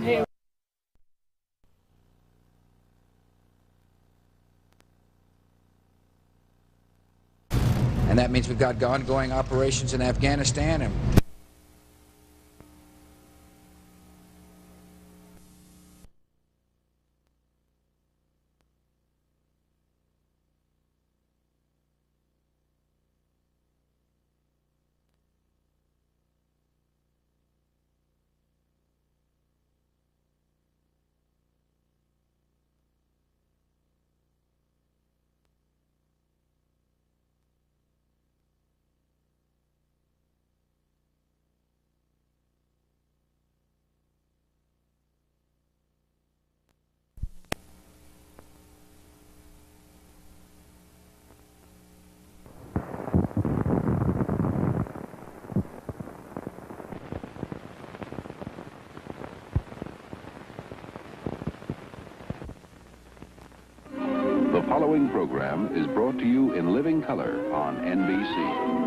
Hey. And that means we've got ongoing operations in Afghanistan and The following program is brought to you in living color on NBC.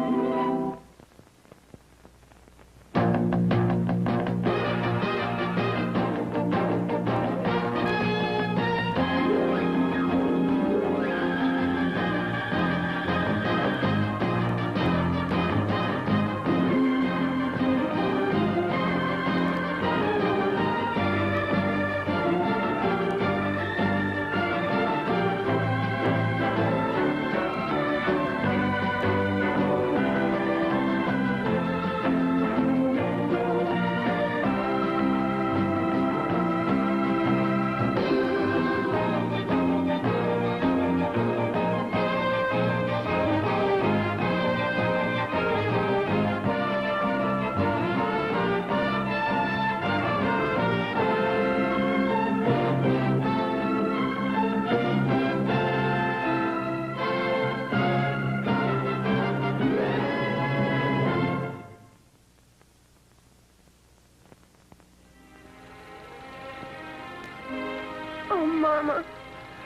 Oh, Mama,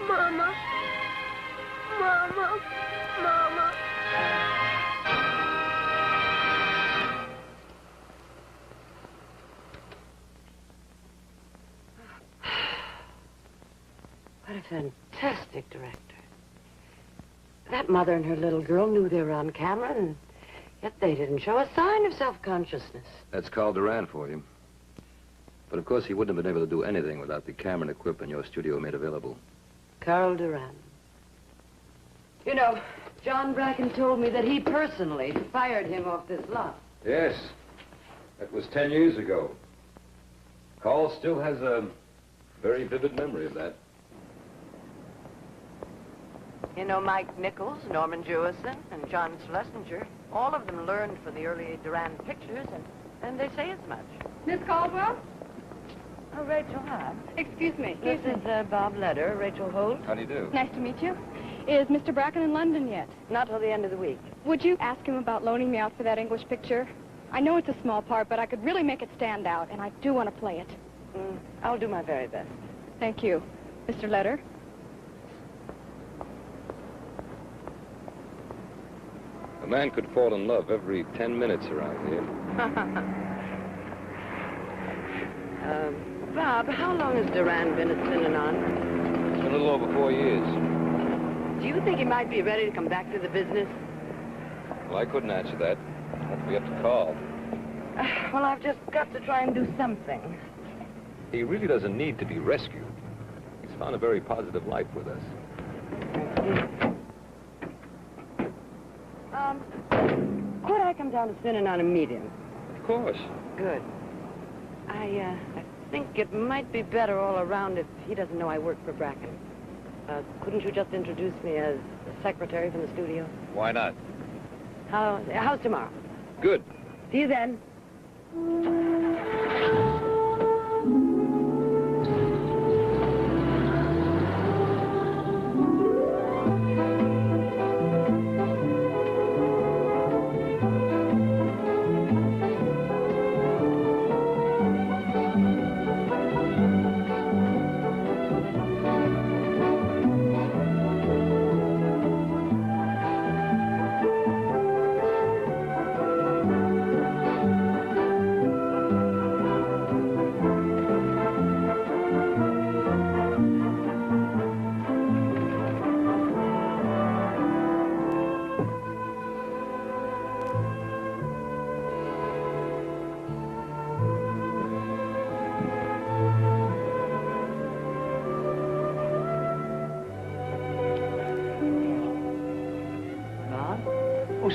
Mama, Mama, Mama. What a fantastic director. That mother and her little girl knew they were on camera, and yet they didn't show a sign of self-consciousness. That's Carl Duran for you. But of course he wouldn't have been able to do anything without the camera and equipment your studio made available. Carl Duran. You know, John Bracken told me that he personally fired him off this lot. Yes. That was 10 years ago. Carl still has a very vivid memory of that. You know, Mike Nichols, Norman Jewison, and John Schlesinger, all of them learned from the early Duran pictures, and they say as much. Miss Caldwell? Oh, Rachel, hi. Excuse me. This is Bob Leder, Rachel Holt. How do you do? Nice to meet you. Is Mr. Bracken in London yet? Not till the end of the week. Would you ask him about loaning me out for that English picture? I know it's a small part, but I could really make it stand out, and I do want to play it. I'll do my very best. Thank you. Mr. Leder? A man could fall in love every 10 minutes around here. Bob, how long has Duran been at Synanon? It's been a little over 4 years. Do you think he might be ready to come back to the business? Well, I couldn't answer that. That'd be up to Carl. Well, I've just got to try and do something. He really doesn't need to be rescued. He's found a very positive life with us. Could I come down to Synanon and meet him? Of course. Good. I think it might be better all around if he doesn't know I work for Bracken. Couldn't you just introduce me as the secretary from the studio? Why not? How's tomorrow? Good. See you then.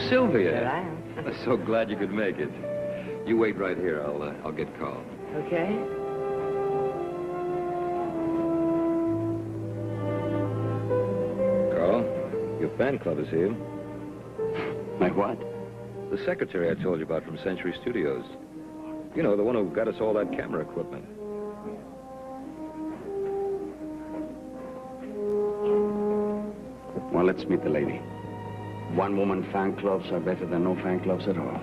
Sylvia. There I am. I'm so glad you could make it. You wait right here. I'll get Carl. Okay. Carl, your fan club is here. My what? The secretary I told you about from Century Studios. You know, the one who got us all that camera equipment. Well, let's meet the lady. One-woman fan clubs are better than no fan clubs at all.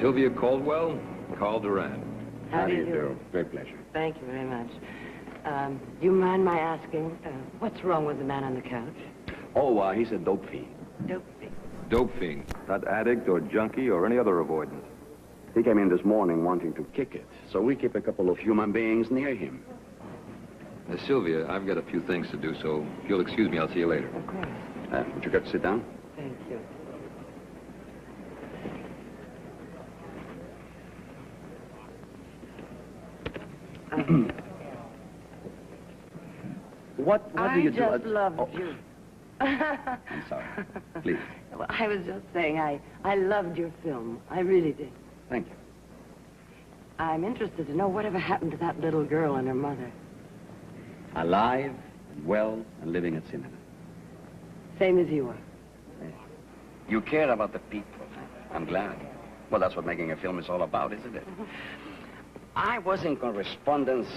Sylvia Caldwell, Carl Duran. How do you do? Great pleasure. Thank you very much. Do you mind my asking, what's wrong with the man on the couch? Oh, he's a dope fiend. Dope fiend. Dope fiend. Not addict or junkie or any other avoidance. He came in this morning wanting to kick it, so we keep a couple of human beings near him. Sylvia, I've got a few things to do, so if you'll excuse me, I'll see you later. Of course. Would you care to sit down? Thank you. What do you do? I just loved you. I'm sorry. Please. Well, I was just saying, I loved your film. I really did. Thank you. I'm interested to know whatever happened to that little girl and her mother. Alive, well, and living at Cinnamon. Same as you are. You care about the people. I'm glad. Well, that's what making a film is all about, isn't it? I was in correspondence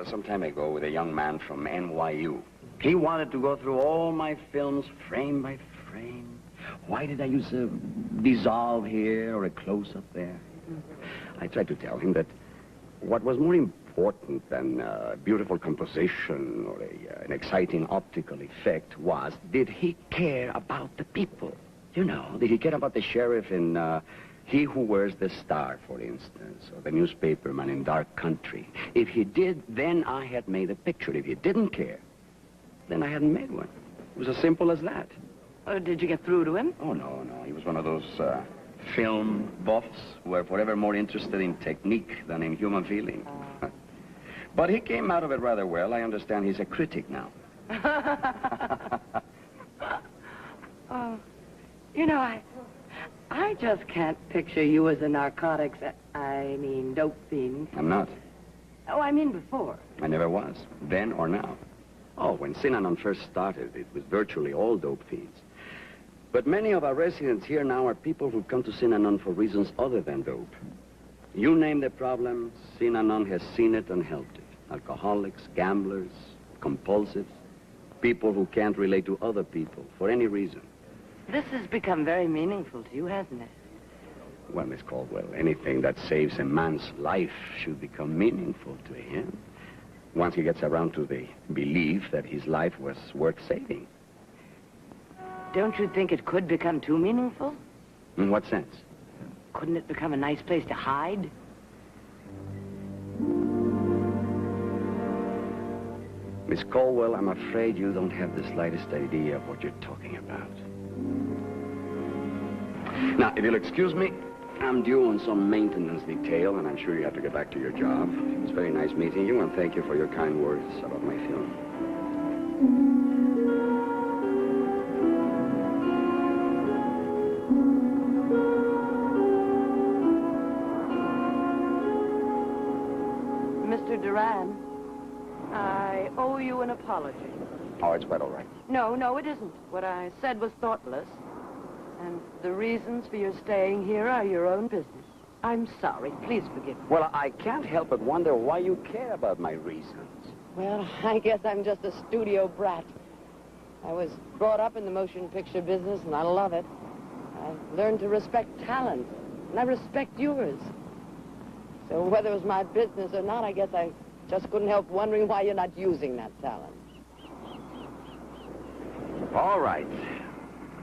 some time ago with a young man from NYU. He wanted to go through all my films frame by frame. Why did I use a dissolve here or a close-up there? I tried to tell him that what was more important than beautiful composition or an exciting optical effect was, did he care about the people? You know, did he care about the sheriff in He Who Wears the Star, for instance, or the newspaperman in Dark Country? If he did, then I had made a picture. If he didn't care, then I hadn't made one. It was as simple as that. Oh, did you get through to him? Oh, no. He was one of those film buffs who are forever more interested in technique than in human feeling. But he came out of it rather well. I understand he's a critic now. Oh, you know, I just can't picture you as a narcotics, dope fiend. I'm not. Oh, I mean before. I never was, then or now. Oh, when Synanon first started, it was virtually all dope fiends. But many of our residents here now are people who come to Synanon for reasons other than dope. You name the problem, Synanon has seen it and helped it. Alcoholics, gamblers, compulsives, people who can't relate to other people for any reason. This has become very meaningful to you, hasn't it? Well, Miss Caldwell, anything that saves a man's life should become meaningful to him. Once he gets around to the belief that his life was worth saving. Don't you think it could become too meaningful? In what sense? Couldn't it become a nice place to hide? Miss Caldwell, I'm afraid you don't have the slightest idea of what you're talking about. Now, if you'll excuse me, I'm due on some maintenance detail, and I'm sure you have to get back to your job. It was very nice meeting you, and thank you for your kind words about my film. Mr. Duran, I owe you an apology. Oh, it's quite all right. No, it isn't. What I said was thoughtless. And the reasons for your staying here are your own business. I'm sorry. Please forgive me. Well, I can't help but wonder why you care about my reasons. Well, I guess I'm just a studio brat. I was brought up in the motion picture business, and I love it. I learned to respect talent, and I respect yours. So whether it was my business or not, I guess I just couldn't help wondering why you're not using that talent. All right.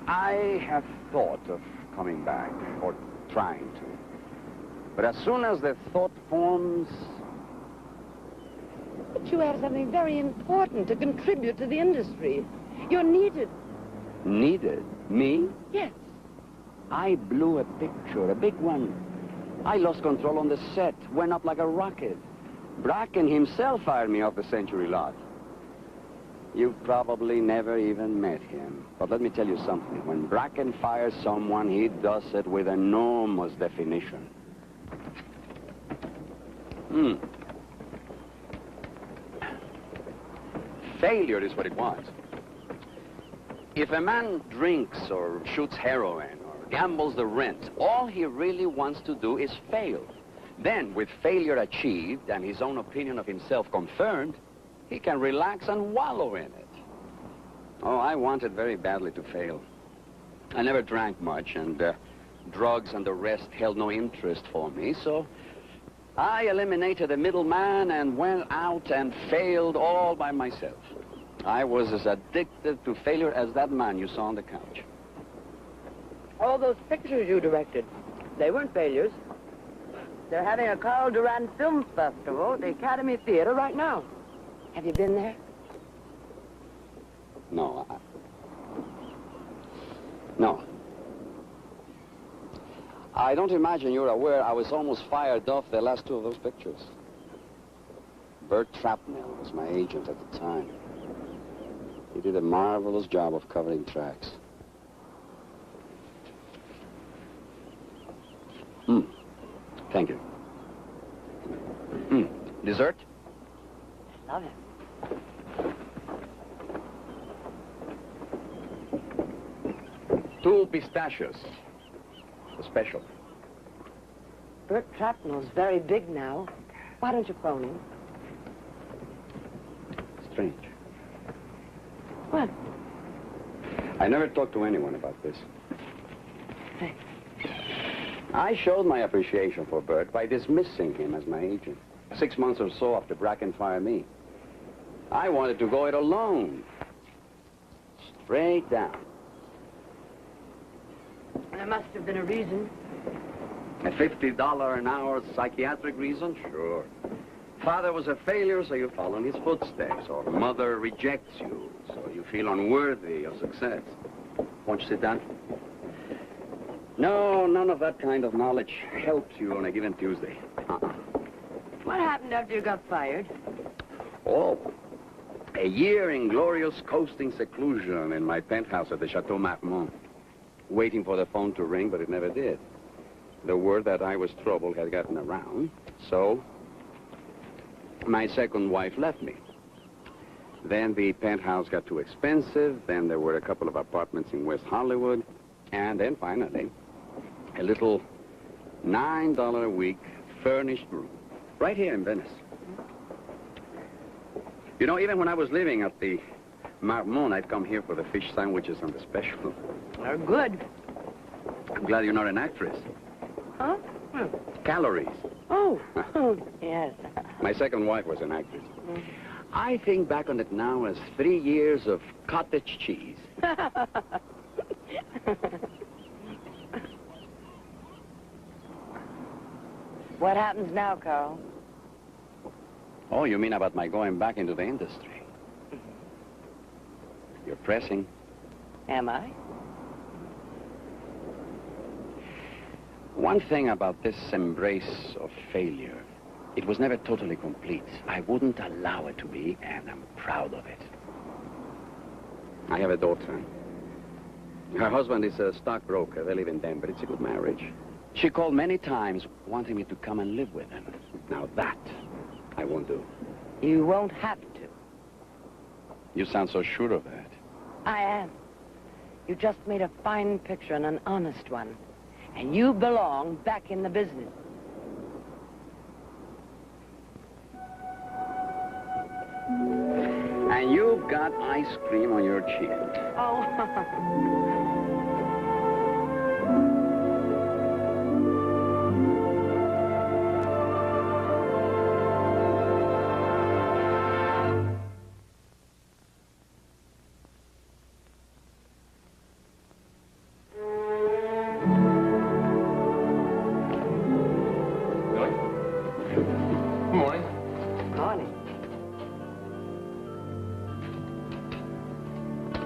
I have thought of coming back, or trying to. But as soon as the thought forms... But you have something very important to contribute to the industry. You're needed. Needed? Me? Yes. I blew a picture, a big one. I lost control on the set, went up like a rocket. Bracken himself fired me off the Century lot. You probably never even met him. But let me tell you something. When Bracken fires someone, he does it with enormous definition. Failure is what it was. If a man drinks or shoots heroin or gambles the rent, all he really wants to do is fail. Then, with failure achieved and his own opinion of himself confirmed, he can relax and wallow in it. Oh, I wanted very badly to fail. I never drank much, and drugs and the rest held no interest for me, so I eliminated the middleman and went out and failed all by myself. I was as addicted to failure as that man you saw on the couch. All those pictures you directed, they weren't failures. They're having a Carl Duran Film Festival at the Academy Theater right now. Have you been there? No, No. I don't imagine you're aware I was almost fired off the last two of those pictures. Bert Trapnell was my agent at the time. He did a marvelous job of covering tracks. Thank you. Dessert? Love it. Two pistachios. A special. Bert Trapnell's very big now. Why don't you phone him? Strange. What? I never talked to anyone about this. Thanks. I showed my appreciation for Bert by dismissing him as my agent. 6 months or so after Bracken fired me. I wanted to go it alone. Straight down. There must have been a reason. A $50 an hour psychiatric reason? Sure. Father was a failure, so you follow in his footsteps. Or mother rejects you, so you feel unworthy of success. Won't you sit down? No, none of that kind of knowledge helps you on a given Tuesday. What happened after you got fired? Oh, a year in glorious coasting seclusion in my penthouse at the Chateau Marmont. Waiting for the phone to ring, but it never did. The word that I was troubled had gotten around, so my second wife left me. Then the penthouse got too expensive, then there were a couple of apartments in West Hollywood, and then finally, a little $9 a week furnished room, right here in Venice. You know, even when I was living at the Marmont, I'd come here for the fish sandwiches and the special. They're good. I'm glad you're not an actress. Huh? Calories. Oh, yes. My second wife was an actress. I think back on it now as 3 years of cottage cheese. What happens now, Carl? Oh, you mean about my going back into the industry? You're pressing. Am I? One thing about this embrace of failure, it was never totally complete. I wouldn't allow it to be, and I'm proud of it. I have a daughter. Her husband is a stockbroker. They live in Denver. It's a good marriage. She called many times wanting me to come and live with them. Now that, I won't do. You won't have to. You sound so sure of that. I am. You just made a fine picture and an honest one. And you belong back in the business. And you've got ice cream on your chin. Oh.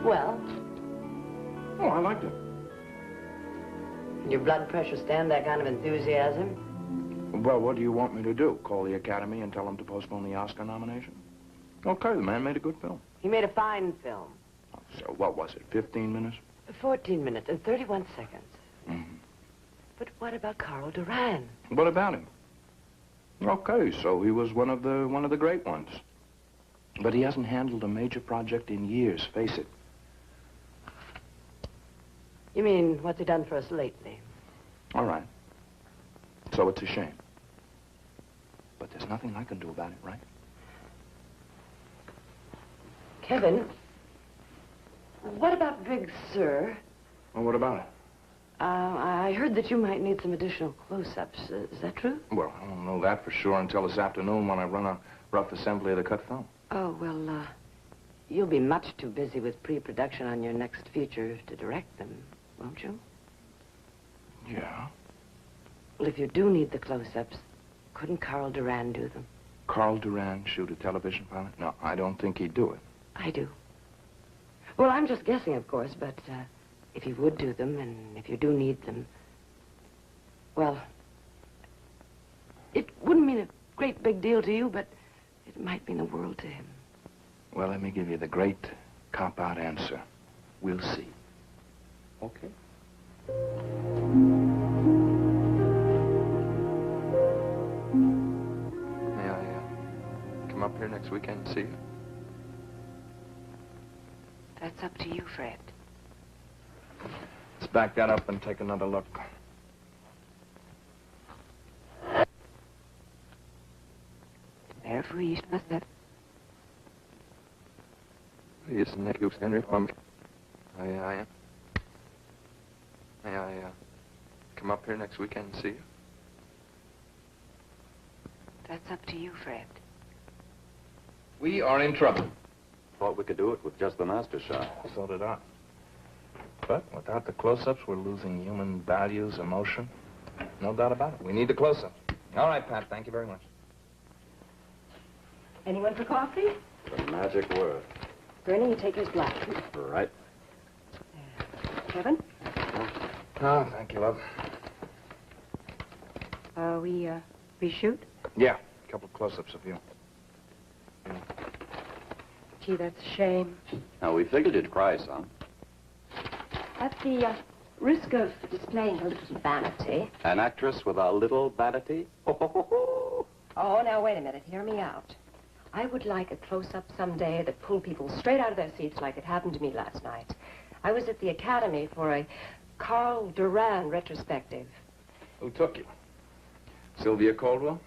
Well? Oh, I liked it. Your blood pressure stand that kind of enthusiasm? Well, what do you want me to do? Call the Academy and tell them to postpone the Oscar nomination? Okay, the man made a good film. He made a fine film. So what was it, 15 minutes? 14 minutes and 31 seconds. Mm-hmm. But what about Carl Duran? What about him? Okay, so he was one of the great ones. But he hasn't handled a major project in years, face it. You mean, what's he done for us lately? All right. So it's a shame. But there's nothing I can do about it, right? Kevin, what about Big Sur? Well, what about it? I heard that you might need some additional close-ups. Is that true? Well, I don't know that for sure until this afternoon when I run a rough assembly of the cut film. Oh, well, you'll be much too busy with pre-production on your next feature to direct them, won't you? Yeah. Well, if you do need the close-ups, couldn't Carl Duran do them? Carl Duran shoot a television pilot? No, I don't think he'd do it. I do. Well, I'm just guessing, of course, but if he would do them, and if you do need them, well, it wouldn't mean a great big deal to you, but it might mean the world to him. Well, let me give you the great cop-out answer. We'll see. Okay? May I come up here next weekend and see you? That's up to you, Fred. Let's back that up and take another look. Therefore, you must have... Yes, nephew Henry from... I am. May I come up here next weekend and see you? That's up to you, Fred. We are in trouble. Thought we could do it with just the master shot. So did I. But without the close-ups, we're losing human values, emotion. No doubt about it. We need the close-ups. All right, Pat. Thank you very much. Anyone for coffee? The magic word. Bernie, you take his black. Right. Kevin? Oh, thank you, love. We reshoot? Yeah, a couple of close-ups of you. Gee, that's a shame. Now, we figured you'd cry some. At the risk of displaying a little vanity. An actress with a little vanity? Oh, now, wait a minute. Hear me out. I would like a close-up someday that pulled people straight out of their seats like it happened to me last night. I was at the Academy for a Carl Duran retrospective. Who took you? Sylvia Caldwell?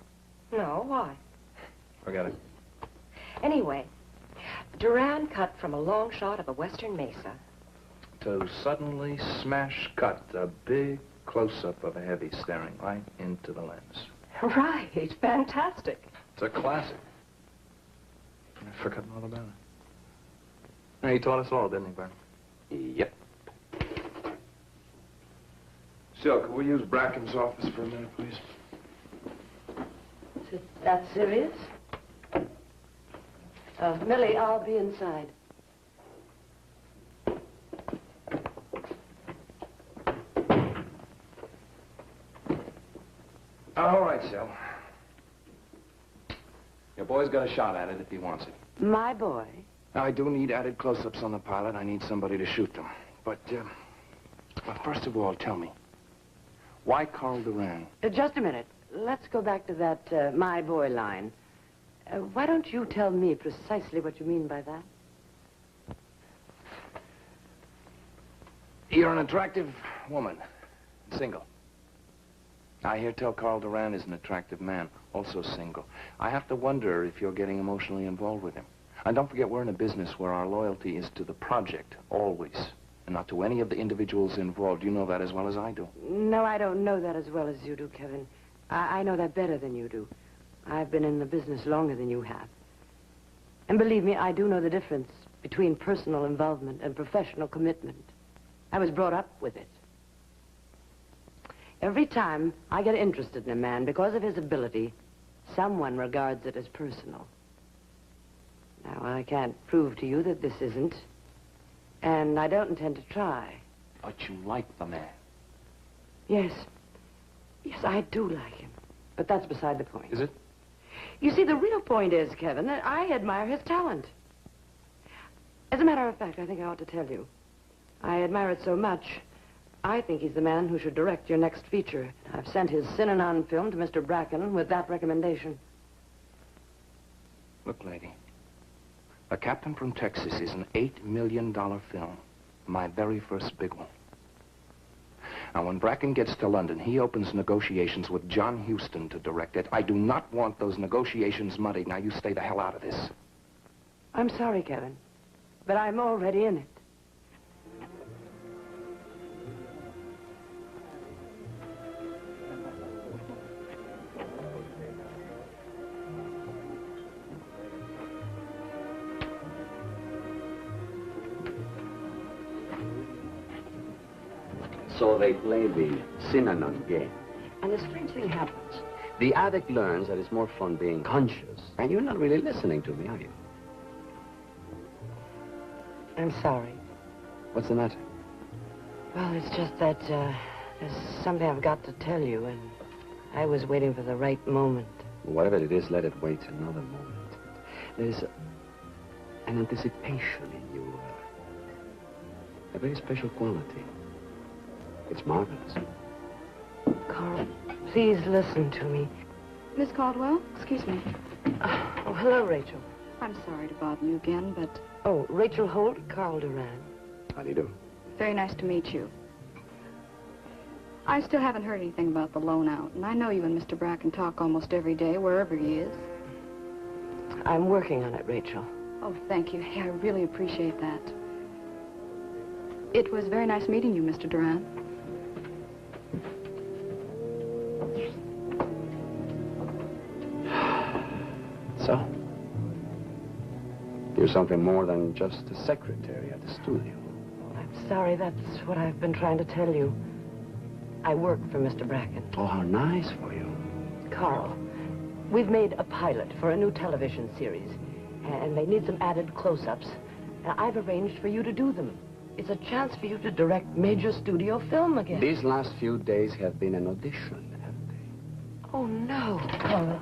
No, why? Forget it. Anyway, Duran cut from a long shot of a western mesa. To suddenly smash cut a big close-up of a heavy staring right into the lens. Right, fantastic. It's a classic. I've forgotten all about it. Now, he taught us all, didn't he, Bernie? Yep. Sil, could we use Bracken's office for a minute, please? Is it that serious? Millie, I'll be inside. All right, Sil. Your boy's got a shot at it if he wants it. My boy? Now, I do need added close-ups on the pilot. I need somebody to shoot them. But, well, first of all, tell me, why Carl Duran? Just a minute. Let's go back to that my boy line. Why don't you tell me precisely what you mean by that? You're an attractive woman, single. I hear tell Carl Duran is an attractive man, also single. I have to wonder if you're getting emotionally involved with him. And don't forget, we're in a business where our loyalty is to the project, always, and not to any of the individuals involved. You know that as well as I do. No, I don't know that as well as you do, Kevin. I know that better than you do. I've been in the business longer than you have. And believe me, I do know the difference between personal involvement and professional commitment. I was brought up with it. Every time I get interested in a man because of his ability, someone regards it as personal. Now, I can't prove to you that this isn't, and I don't intend to try. But you like the man. Yes. Yes, I do like him. But that's beside the point. Is it? You see, the real point is, Kevin, that I admire his talent. As a matter of fact, I think I ought to tell you. I admire it so much, I think he's the man who should direct your next feature. I've sent his Synanon film to Mr. Bracken with that recommendation. Look, lady, A Captain from Texas is an $8 million film. My very first big one. Now, when Bracken gets to London, he opens negotiations with John Huston to direct it. I do not want those negotiations muddied. Now, you stay the hell out of this. I'm sorry, Kevin, but I'm already in it. So they play the Synanon game. And a strange thing happens. The addict learns that it's more fun being conscious. And you're not really listening to me, are you? I'm sorry. What's the matter? Well, it's just that there's something I've got to tell you, and I was waiting for the right moment. Whatever it is, let it wait another moment. There's an anticipation in you, a very special quality. It's marvelous. Carl, please listen to me. Miss Caldwell, excuse me. Oh, hello, Rachel. I'm sorry to bother you again, but Oh, Rachel Holt, Carl Duran. How do you do? very nice to meet you. I still haven't heard anything about the loan out, and I know you and Mr. Bracken talk almost every day, wherever he is. I'm working on it, Rachel. Oh, thank you. Hey, I really appreciate that. It was very nice meeting you, Mr. Duran. So? You're something more than just a secretary at the studio. I'm sorry, that's what I've been trying to tell you. I work for Mr. Bracken. Oh, how nice for you. Carl, we've made a pilot for a new television series, and they need some added close-ups. And I've arranged for you to do them. It's a chance for you to direct major studio film again. These last few days have been an audition, haven't they? Oh, no, Carl.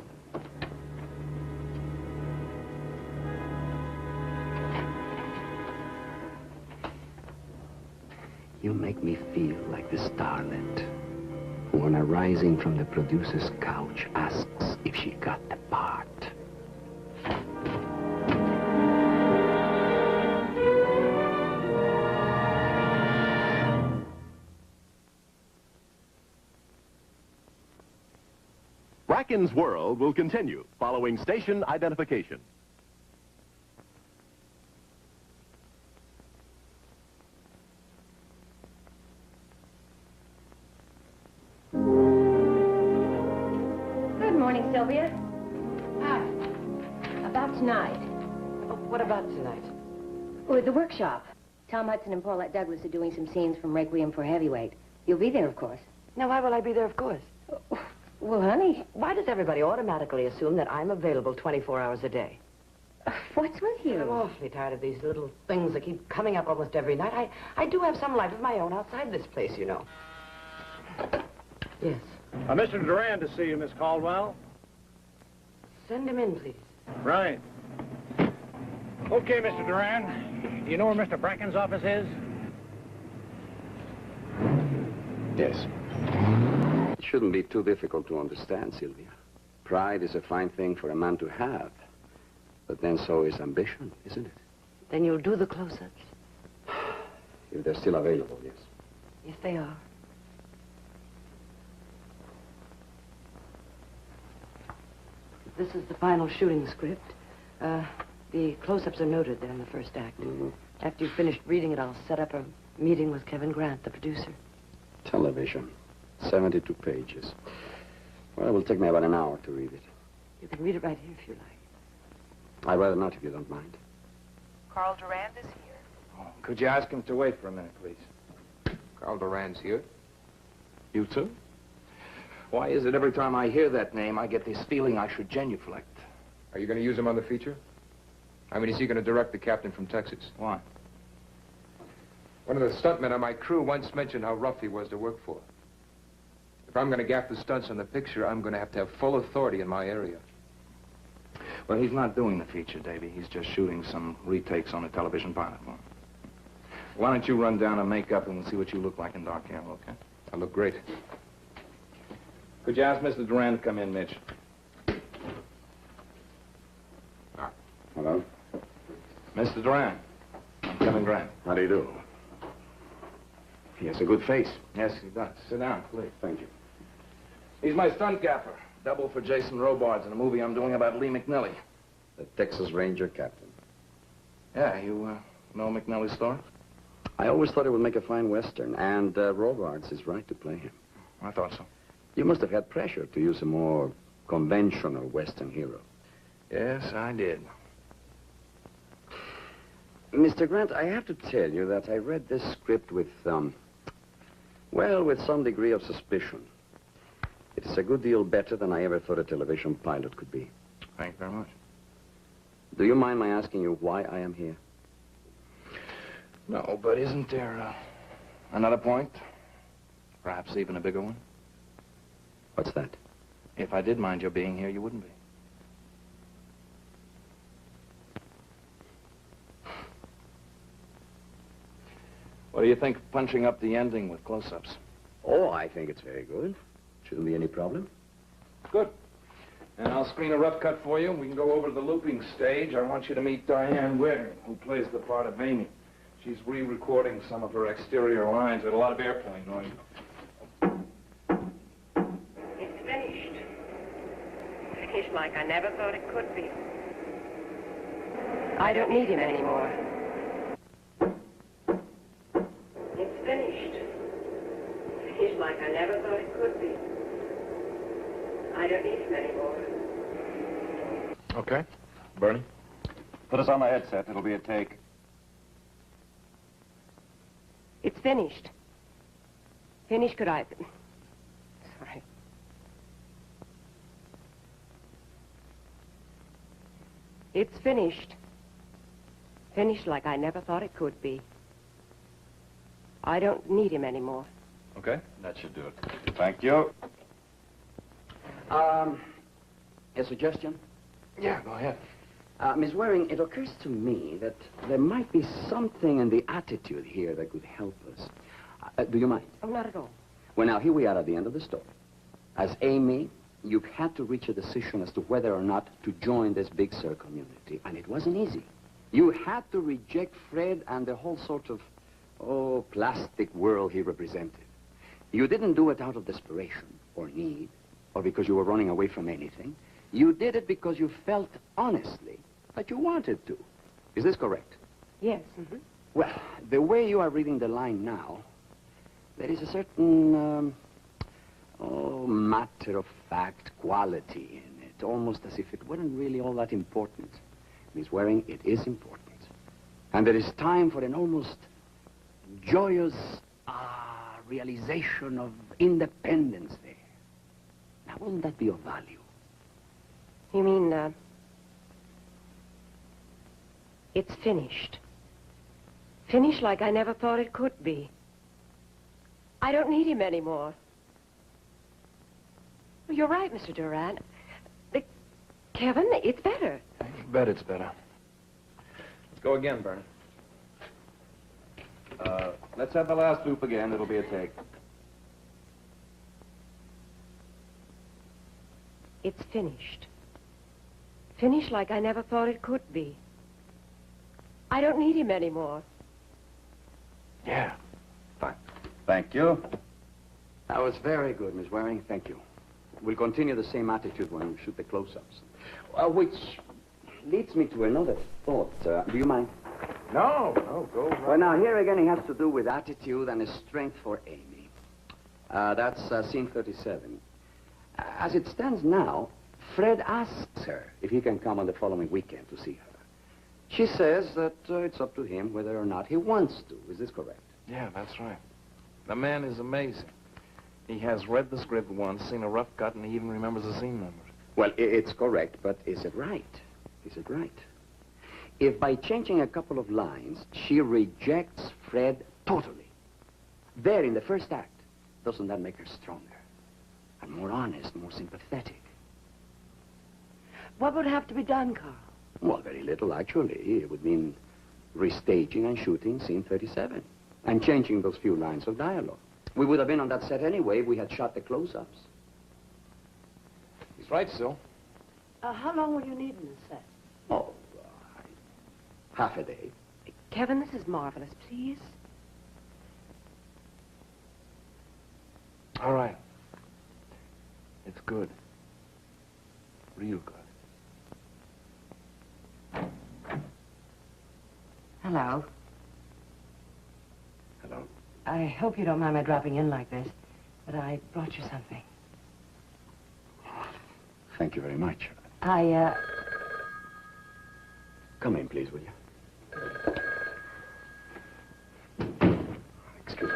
You make me feel like the starlet who, on arising from the producer's couch, asks if she got the part. Bracken's World will continue following station identification. Good morning, Sylvia. Hi. About tonight. Oh, what about tonight? Oh, at the workshop. Tom Hudson and Paulette Douglas are doing some scenes from Requiem for Heavyweight. You'll be there, of course. Now, why will I be there, of course? Well, honey, Why does everybody automatically assume that I'm available 24 hours a day? what's with I'm you? awfully tired of these little things that keep coming up almost every night. I do have some life of my own outside this place, you know. Yes. Mr. Duran to see you, Miss Caldwell. Send him in, please. Right. Okay, Mr. Duran. Do you know where Mr. Bracken's office is? Yes. It shouldn't be too difficult to understand, Sylvia. Pride is a fine thing for a man to have. But then so is ambition, isn't it? Then you'll do the close-ups. If they're still available, yes. Yes, they are. This is the final shooting script. The close-ups are noted there in the first act. Mm-hmm. After you've finished reading it, I'll set up a meeting with Kevin Grant, the producer. Television. 72 pages. Well, it will take me about an hour to read it. You can read it right here if you like. I'd rather not, if you don't mind. Carl Durand is here. Oh, could you ask him to wait for a minute, please? Carl Duran's here. You too? Why is it every time I hear that name, I get this feeling I should genuflect? Are you going to use him on the feature? I mean, is he going to direct The Captain from Texas? Why? One of the stuntmen on my crew once mentioned how rough he was to work for. If I'm going to gaff the stunts on the picture, I'm going to have full authority in my area. Well, he's not doing the feature, Davy. He's just shooting some retakes on a television pilot one. Why don't you run down and make up and we'll see what you look like in dark hair, okay? I look great. Could you ask Mr. Duran to come in, Mitch? Hello? Mr. Duran, I'm Kevin Grant. How do you do? He has a good face. Yes, he does. Sit down, please. Thank you. He's my stunt gaffer. Double for Jason Robards in a movie I'm doing about Lee McNelly. The Texas Ranger captain. Yeah, you know McNelly's story? I always thought it would make a fine Western, and Robards is right to play him. I thought so. You must have had pressure to use a more conventional Western hero. Yes, I did. Mr. Grant, I have to tell you that I read this script with, well, with some degree of suspicion. It is a good deal better than I ever thought a television pilot could be. Thank you very much. Do you mind my asking you why I am here? No, but isn't there another point? Perhaps even a bigger one? What's that? If I did mind your being here, you wouldn't be. What do you think of punching up the ending with close-ups? Oh, I think it's very good. Shouldn't be any problem. Good. And I'll screen a rough cut for you. We can go over to the looping stage. I want you to meet Diane Waring, who plays the part of Amy. She's re-recording some of her exterior lines with a lot of airplane noise. It's finished. Finished like I never thought it could be. I don't need him anymore. It's finished. Finished like I never thought it could be. I don't need him anymore. Okay. Bernie? Put us on the headset. It'll be a take. It's finished. Finished, could I... Sorry. It's finished. Finished like I never thought it could be. I don't need him anymore. Okay, that should do it. Thank you. A suggestion? Yeah, go ahead. Miss Waring, it occurs to me that there might be something in the attitude here that could help us. Do you mind? Oh, not at all. Well, now, here we are at the end of the story. As Amy, you've had to reach a decision as to whether or not to join this Big Sur community, and it wasn't easy. You had to reject Fred and the whole sort of, plastic world he represented. You didn't do it out of desperation or need or because you were running away from anything. You did it because you felt honestly that you wanted to. Is this correct? Yes. Mm-hmm. Well, the way you are reading the line now, there is a certain, matter-of-fact quality in it, almost as if it weren't really all that important. Miss Waring, it is important. And there is time for an almost joyous realization of independence there. Now, wouldn't that be of value? You mean, it's finished. Finished like I never thought it could be. I don't need him anymore. You're right, Mr. Durant. Kevin, it's better. You bet it's better. Let's go again, Bernie. Let's have the last loop again. It'll be a take. It's finished. Finished like I never thought it could be. I don't need him anymore. Yeah. Fine. Thank you. That was very good, Miss Waring. Thank you. We'll continue the same attitude when we shoot the close-ups. Which leads me to another thought. Do you mind? No, go right. Well, now, here again, it has to do with attitude and a strength for Amy. That's scene 37. As it stands now, Fred asks her if he can come on the following weekend to see her. She says that it's up to him whether or not he wants to. Is this correct? Yeah, that's right. The man is amazing. He has read the script once, seen a rough cut, and he even remembers the scene numbers. Well, it's correct, but is it right? Is it right? If by changing a couple of lines, she rejects Fred totally, there in the first act, doesn't that make her stronger? And more honest, more sympathetic? Well, What would have to be done, Carl? Well, very little, actually. It would mean restaging and shooting scene 37 and changing those few lines of dialogue. We would have been on that set anyway if we had shot the close-ups. He's right, Sil. How long will you need in the set? Oh, half a day. Kevin, this is marvelous. Please. All right. It's good. Real good. Hello. Hello. I hope you don't mind my dropping in like this, but I brought you something. Thank you very much. Come in, please, will you? Excuse me.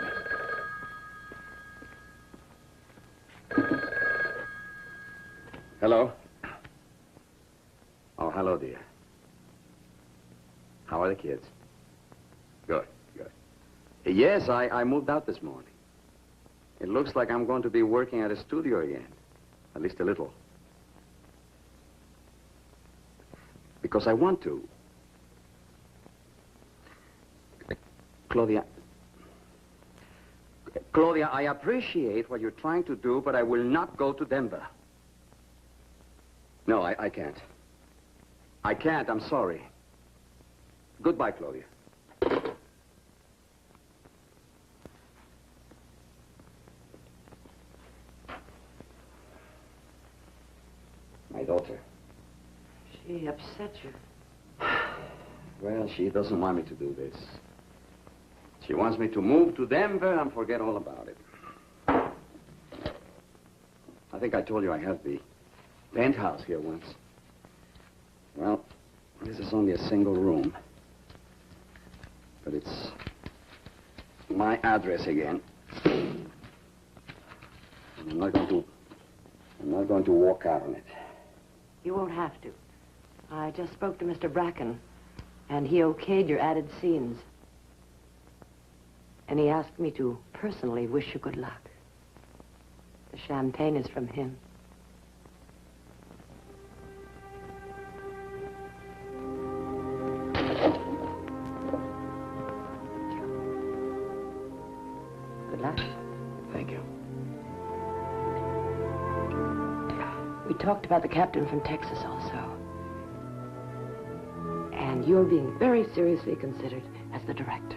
Hello? Oh, hello, dear. How are the kids? Good, good. Yes, I moved out this morning. It looks like I'm going to be working at a studio again. At least a little. Because I want to. Claudia, I appreciate what you're trying to do, but I will not go to Denver. No, I can't. I can't, I'm sorry. Goodbye, Claudia. My daughter. She upset you. Well, she doesn't want me to do this. She wants me to move to Denver and forget all about it. I think I told you I had the penthouse here once. Well, this is only a single room. But it's my address again. And I'm not going to walk out on it. You won't have to. I just spoke to Mr. Bracken, and he okayed your added scenes. And he asked me to personally wish you good luck. The champagne is from him. Good luck. Thank you. We talked about the captain from Texas also. And you're being very seriously considered as the director.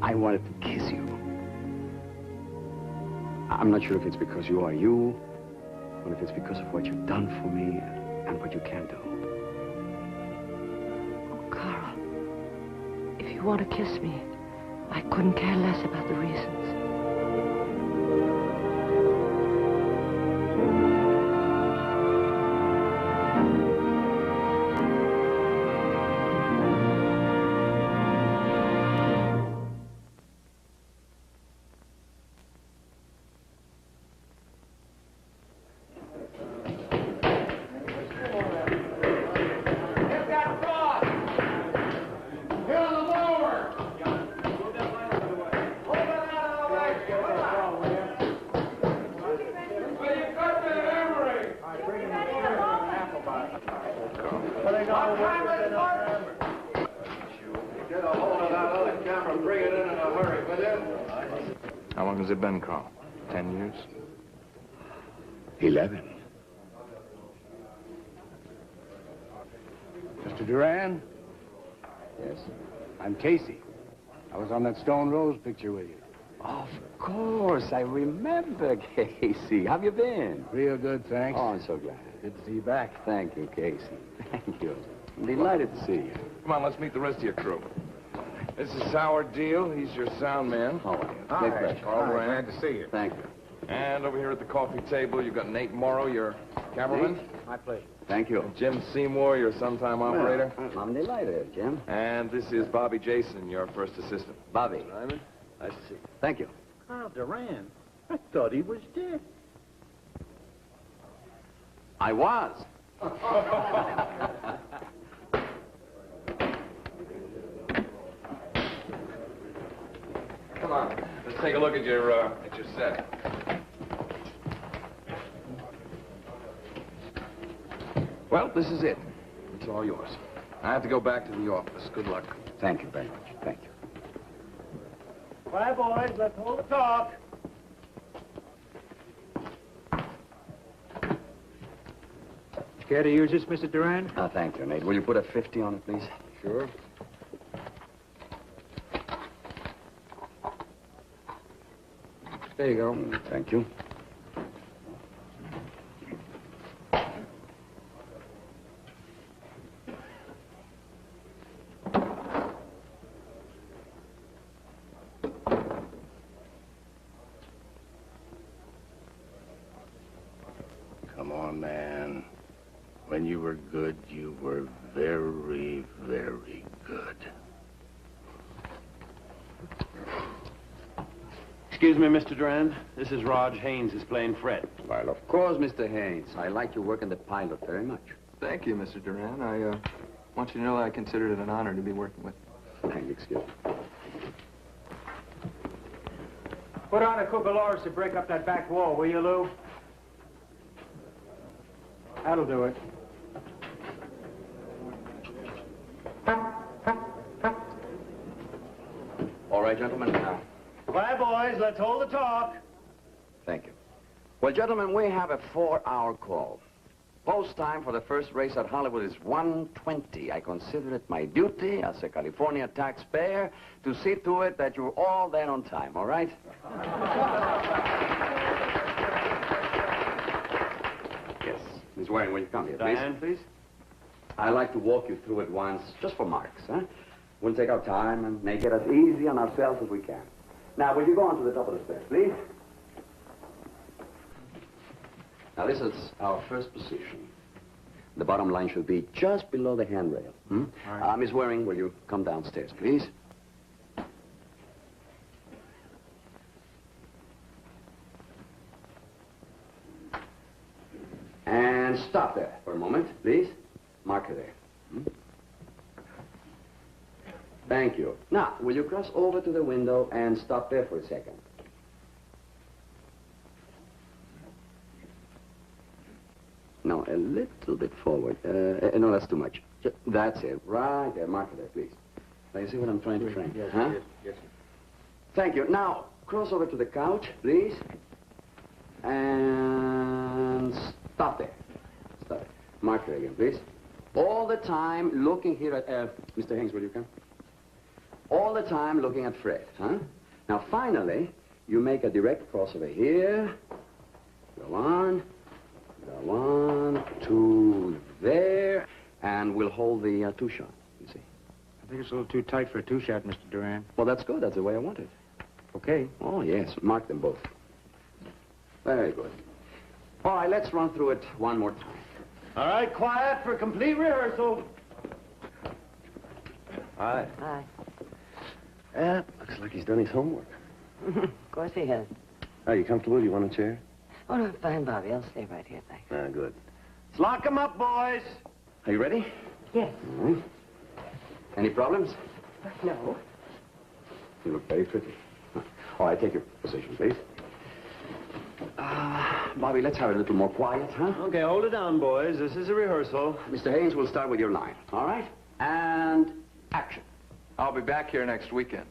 I wanted to kiss you. I'm not sure if it's because you are you, or if it's because of what you've done for me and what you can do. Oh, Carl, if you want to kiss me, I couldn't care less about the reasons. How long has it been, Carl? 10 years? 11. Mr. Duran? Yes? I'm Casey. I was on that Stone Rose picture with you. Of course, I remember, Casey. How have you been? Real good, thanks. Oh, I'm so glad. Good to see you back. Thank you, Casey. Thank you. I'm delighted to see you. Come on, let's meet the rest of your crew. This is Howard Deal. He's your sound man. How are you? Hi. Nick Bracken. Carl Hi, Duran. glad to see you. Thank you. And over here at the coffee table, you've got Nate Morrow, your cameraman. My pleasure. Thank you. Jim Seymour, your sometime operator. Well, I'm delighted, Jim. And this is Bobby Jason, your first assistant. Bobby. Simon, nice to see you. Thank you. Carl Duran? I thought he was dead. I was. come on. Let's take a look at your set. Well, this is it. It's all yours. I have to go back to the office. Good luck. Thank you very much. Thank you. Bye, boys. Let's hold the talk. Care to use this, Mr. Duran? Thank you, Nate. Will you put a 50 on it, please? Sure. There you go. Thank you. Come on, man. When you were good, you were very, very good. Excuse me, Mr. Duran. This is Raj Haynes, who's playing Fred. Well, of course, Mr. Haynes. I like your work in the pilot very much. Thank you, Mr. Duran. I want you to know that I consider it an honor to be working with you. Thank you, excuse me. Put on a cucalores to break up that back wall, will you, Lou? That'll do it. All right, gentlemen. Bye, boys. Let's hold the talk. Thank you. Well, gentlemen, we have a 4-hour call. Post time for the first race at Hollywood is 1:20. I consider it my duty as a California taxpayer to see to it that you're all there on time, all right? Yes. Miss Waring, will you come here, please? Diane, please. I'd like to walk you through it once, just for marks, huh? We'll take our time and make it as easy on ourselves as we can. Now, will you go on to the top of the stairs, please? Now, this is our first position. The bottom line should be just below the handrail. Hmm? All right. Miss Waring, will you come downstairs, please? And stop there for a moment, please. Mark her there. Hmm? Thank you. Now, will you cross over to the window and stop there for a second? No, a little bit forward. No, that's too much. That's it. Right there. Mark it there, please. Now, you see what I'm trying to frame? Yes, huh? yes. Thank you. Now, cross over to the couch, please. And stop there. Stop there. Mark it again, please. All the time looking here at... Mr. Haynes, will you come? All the time looking at Fred, huh? Now, finally, you make a direct crossover here. Go on. Go on to there. And we'll hold the two-shot, you see. I think it's a little too tight for a two-shot, Mr. Duran. Well, that's good. That's the way I want it. Okay. Oh, yes. Mark them both. Very good. All right, let's run through it one more time. All right, quiet for complete rehearsal. Hi. Hi. Looks like he's done his homework. Of course he has. Are you comfortable? You want a chair? Oh, no, fine, Bobby. I'll stay right here, thanks. Good. Let's lock him up, boys. Are you ready? Yes. Mm-hmm. Any problems? No. You look very pretty. All right, take your position, please. Bobby, let's have it a little more quiet, huh? Okay, hold it down, boys. This is a rehearsal. Mr. Haynes, we'll start with your line, all right? And action. I'll be back here next weekend.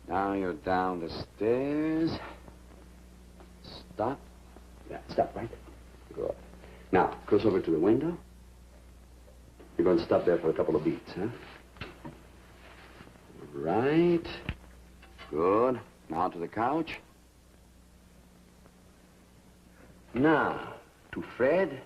Now you're down the stairs. Stop. Yeah, stop, right? Good. Now, cross over to the window. You're going to stop there for a couple of beats, huh? Right. Good. Now to the couch. Now, to Fred.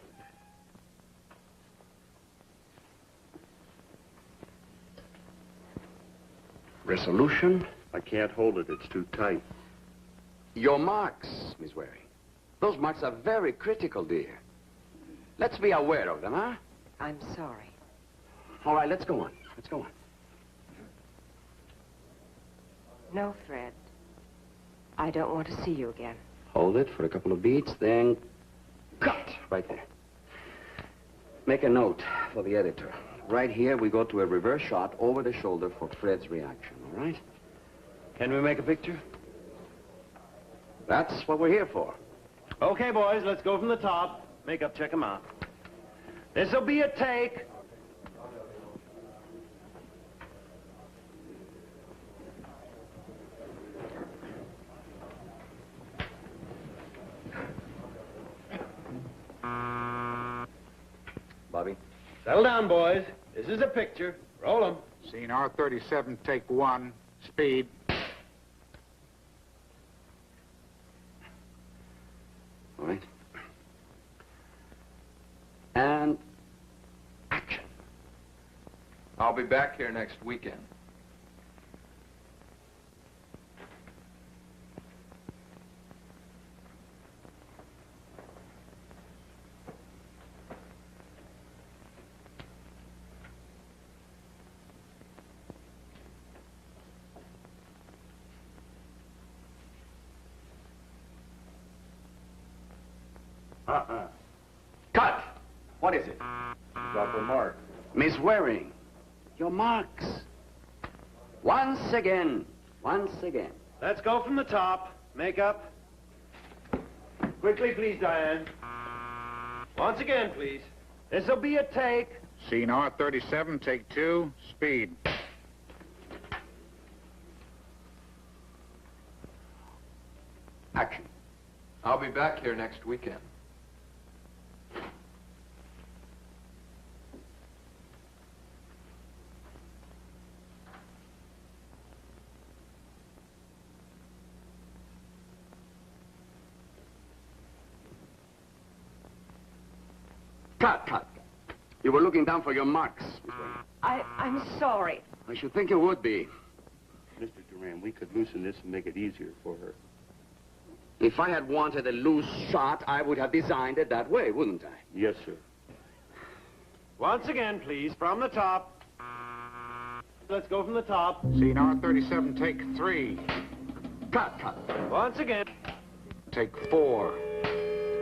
Resolution. I can't hold it. It's too tight. Your marks, Miss Waring. Those marks are very critical, dear. Let's be aware of them, huh? I'm sorry. All right, let's go on. Let's go on. No, Fred. I don't want to see you again. Hold it for a couple of beats, then cut right there. Make a note for the editor. right here, we go to a reverse shot over the shoulder for Fred's reaction, all right? Can we make a picture? That's what we're here for. Okay, boys, let's go from the top. Makeup, check them out. This'll be a take. Bobby? Settle down, boys. This is a picture. Roll 'em. Scene R37, take 1, speed. All right. And action. I'll be back here next weekend. Cut! What is it? Drop a mark. Miss Waring, your marks. Once again. Once again. Let's go from the top. Makeup. Quickly, please, Diane. Once again, please. This'll be a take. Scene R37, take 2, speed. Action. I'll be back here next weekend. Cut, cut. You were looking down for your marks. I'm sorry. I should think you would be. Mr. Duran, we could loosen this and make it easier for her. If I had wanted a loose shot, I would have designed it that way, wouldn't I? Yes, sir. Once again, please, from the top. Let's go from the top. Scene R37, take 3. Cut, cut. Once again. Take 4.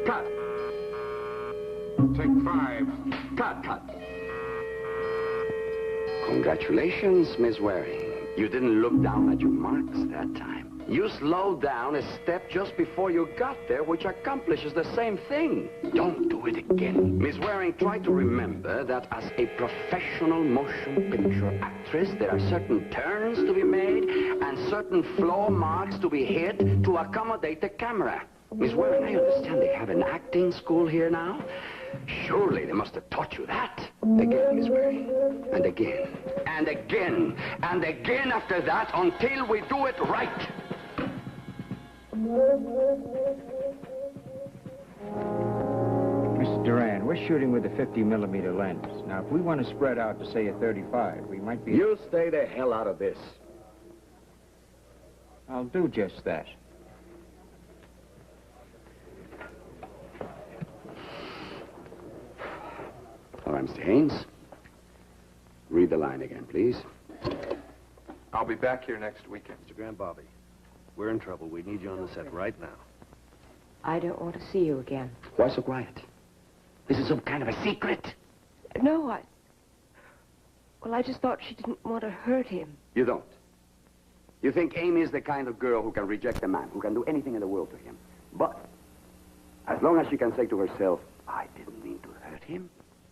Cut. Take 5. Cut, cut. Congratulations, Miss Waring. You didn't look down at your marks that time. You slowed down a step just before you got there, which accomplishes the same thing. Don't do it again. Miss Waring, try to remember that as a professional motion picture actress, there are certain turns to be made and certain floor marks to be hit to accommodate the camera. Miss Waring, I understand they have an acting school here now. Surely they must have taught you that. Again, Miss Waring. And again. And again. And again after that until we do it right. Mr. Duran, we're shooting with a 50mm lens. Now, if we want to spread out to, say, a 35, we might be... You stay the hell out of this. I'll do just that. All right, Mr. Haynes. Read the line again, please. I'll be back here next weekend. Mr. Grant, Bobby, we're in trouble. We need you on the set right now. I don't want to see you again. Why so quiet? This is some kind of a secret. No, Well, I just thought she didn't want to hurt him. You don't. You think Amy is the kind of girl who can reject a man, who can do anything in the world to him. But as long as she can say to herself, I didn't mean to hurt him,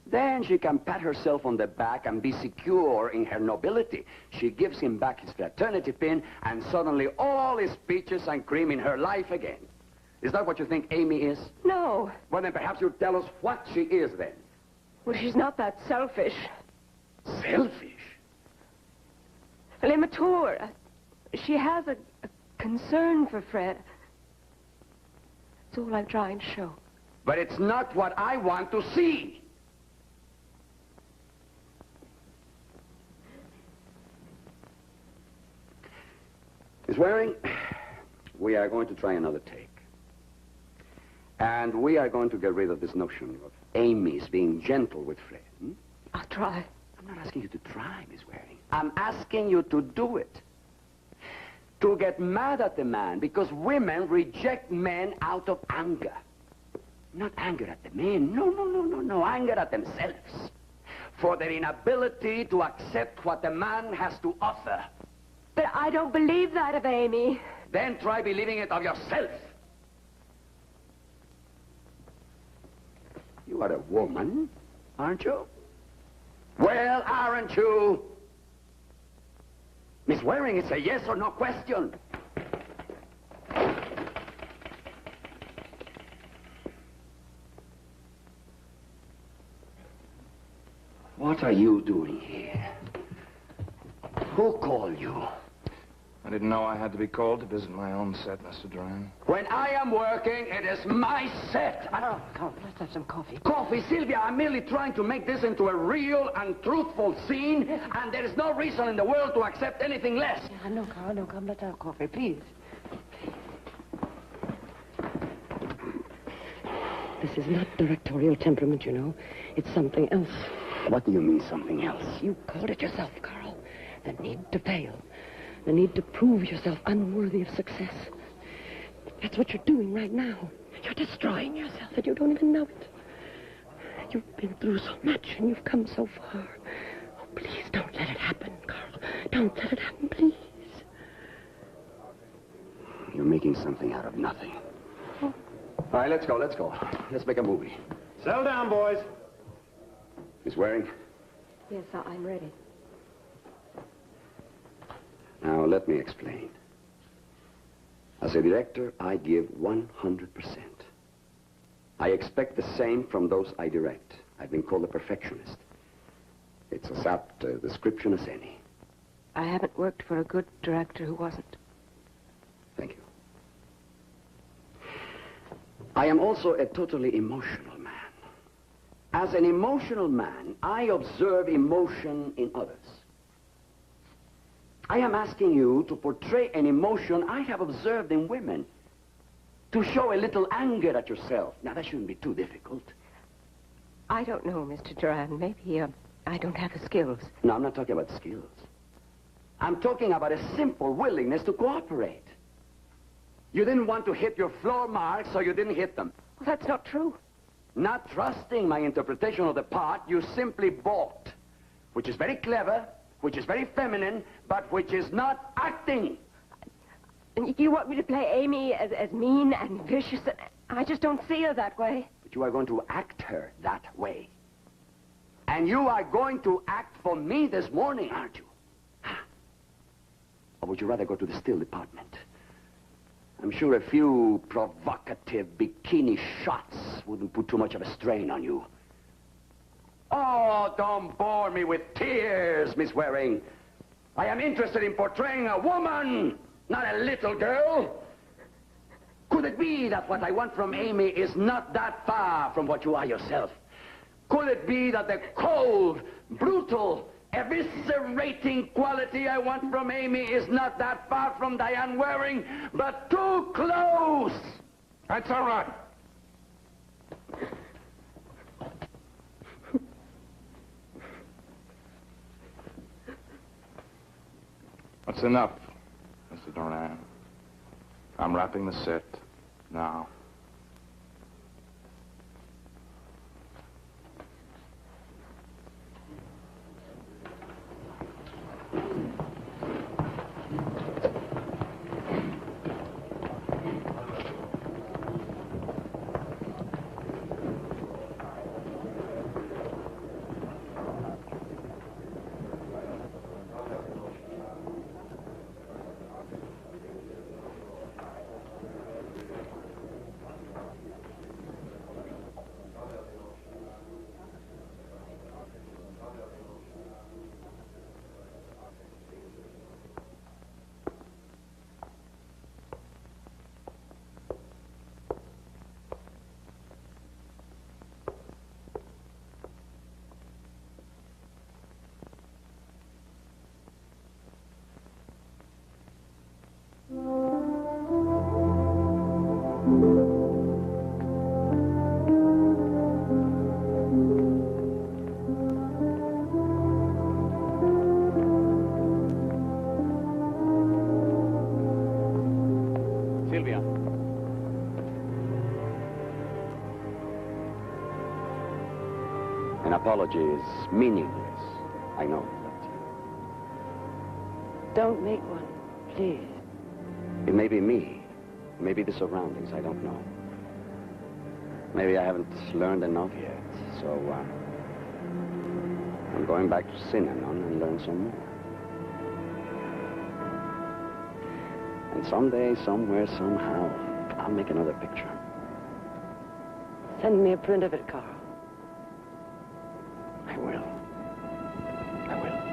then she can pat herself on the back and be secure in her nobility. She gives him back his fraternity pin, and suddenly all is peaches and cream in her life again. Is that what you think Amy is? No. Well, then perhaps you'll tell us what she is, then. Well, she's not that selfish. Selfish? Well, immature. She has a concern for Fred. That's all I'm trying to show. But it's not what I want to see. Miss Waring, we are going to try another take. And we are going to get rid of this notion of Amy's being gentle with Fred. Hmm? I'll try. I'm not asking you to try, Miss Waring. I'm asking you to do it. To get mad at the man because women reject men out of anger. Not anger at the men. No. Anger at themselves. for their inability to accept what the man has to offer. But I don't believe that of Amy. Then try believing it of yourself. You are a woman, aren't you? Well, aren't you? Miss Waring, it's a yes or no question. What are you doing here? Who called you? I didn't know I had to be called to visit my own set, Mr. Duran. When I am working, it is my set. Oh, come, let's have some coffee. Coffee, Sylvia, I'm merely trying to make this into a real and truthful scene, and there is no reason in the world to accept anything less. Yeah, no, Carl, no, come, let's have coffee, please. This is not directorial temperament, you know. It's something else. What do you mean, something else? You called it yourself, Carl. The need to fail. The need to prove yourself unworthy of success. That's what you're doing right now. You're destroying yourself, and you don't even know it. You've been through so much, and you've come so far. Oh, please, don't let it happen, Carl. Don't let it happen, please. You're making something out of nothing. Oh. All right, let's go. Let's make a movie. Settle down, boys. Miss Waring? Yes, I'm ready. Now, let me explain. As a director, I give 100%. I expect the same from those I direct. I've been called a perfectionist. It's as apt a description as any. I haven't worked for a good director who wasn't. Thank you. I am also a totally emotional man. As an emotional man, I observe emotion in others. I am asking you to portray an emotion I have observed in women. To show a little anger at yourself. Now, that shouldn't be too difficult. I don't know, Mr. Duran. Maybe I don't have the skills. No, I'm not talking about skills. I'm talking about a simple willingness to cooperate. You didn't want to hit your floor marks, so you didn't hit them. Well, that's not true. Not trusting my interpretation of the part, you simply balked. Which is very clever, which is very feminine, but which is not acting. You want me to play Amy as mean and vicious? I just don't see her that way. But you are going to act her that way. And you are going to act for me this morning, aren't you? Or would you rather go to the still department? I'm sure a few provocative bikini shots wouldn't put too much of a strain on you. Oh, don't bore me with tears, Miss Waring. I am interested in portraying a woman, not a little girl. Could it be that what I want from Amy is not that far from what you are yourself? Could it be that the cold, brutal, eviscerating quality I want from Amy is not that far from Diane Waring, but too close? That's all right. That's enough, Mr. Duran. I'm wrapping the set now. apology is meaningless. I know. Don't make one, please. It may be me. Maybe the surroundings. I don't know. Maybe I haven't learned enough yet. So, I'm going back to Synanon and learn some more. And someday, somewhere, somehow, I'll make another picture. Send me a print of it, Carl. I will. I will.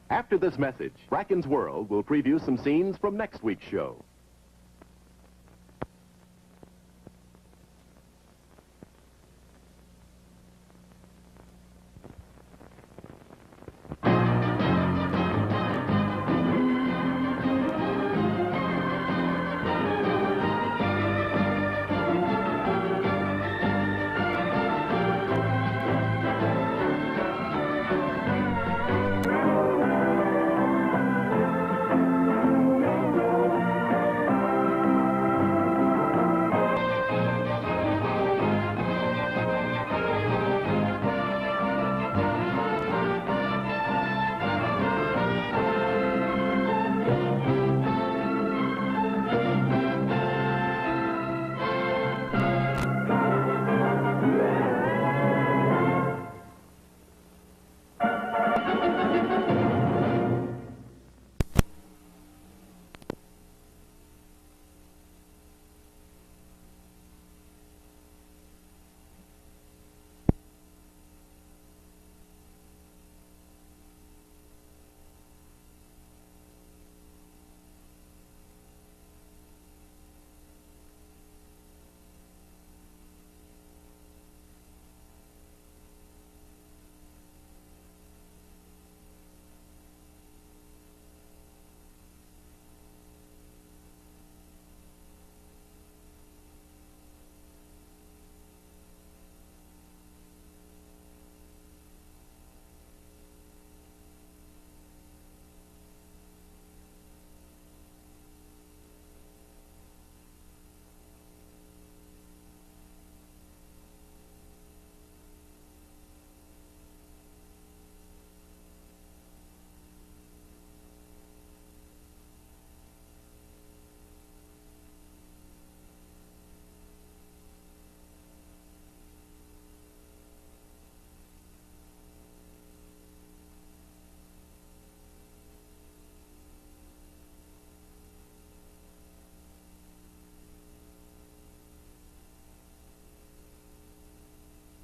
After this message, Bracken's World will preview some scenes from next week's show.